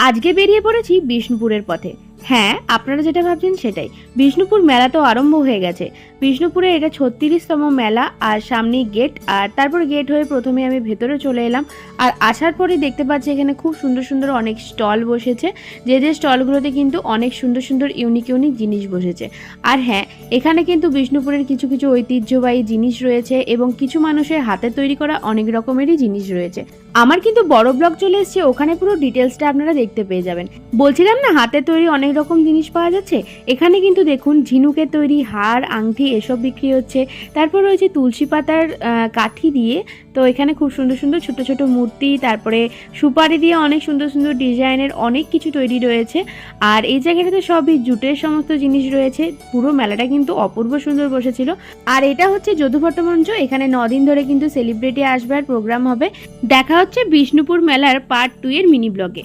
আজকে বেরিয়ে পড়েছি বিষ্ণুপুরের পথে। হ্যাঁ, আপনারা যেটা ভাবছেন সেটাই। বিষ্ণুপুর মেলা তো আরম্ভ হয়ে গেছে। বিষ্ণুপুরে এটা 36তম মেলা, আর সামনেই গেট, আর তারপর গেট হয়ে প্রথমে আমি ভেতরে চলে এলাম। আর আসার পরেই দেখতে পাচ্ছি এখানে খুব সুন্দর সুন্দর অনেক স্টল বসেছে, যে স্টলগুলোতে কিন্তু অনেক সুন্দর সুন্দর ইউনিক ইউনিক জিনিস বসেছে। আর হ্যাঁ, এখানে কিন্তু বিষ্ণুপুরের কিছু কিছু ঐতিহ্যবাহী জিনিস রয়েছে এবং কিছু মানুষের হাতে তৈরি করা অনেক রকমেরই জিনিস রয়েছে। আমার কিন্তু বড় ব্লগ চলে এসেছে, ওখানে পুরো ডিটেলসটা আপনারা দেখতে পেয়ে যাবেন। বলছিলাম না, হাতে তৈরি অনেক রকম জিনিস পাওয়া যাচ্ছে। এখানে কিন্তু দেখুন ঝিনুকের তৈরি হার, আংটি এসব বিক্রি হচ্ছে। তারপর রয়েছে তুলসী পাতার কাঠি দিয়ে, তো এখানে খুব সুন্দর সুন্দর ছোট ছোট মূর্তি, তারপরে সুপারি দিয়ে অনেক সুন্দর সুন্দর ডিজাইনের অনেক কিছু তৈরি রয়েছে। আর এই জায়গাটাতে সবই জুটের সমস্ত জিনিস রয়েছে। পুরো মেলাটা কিন্তু অপূর্ব সুন্দর বসেছিল। আর এটা হচ্ছে যদুভট্ট মঞ্চ, এখানে 9 দিন ধরে কিন্তু সেলিব্রিটি আসবে আর প্রোগ্রাম হবে। দেখা হচ্ছে বিষ্ণুপুর মেলার পার্ট 2 এর মিনি ব্লগে।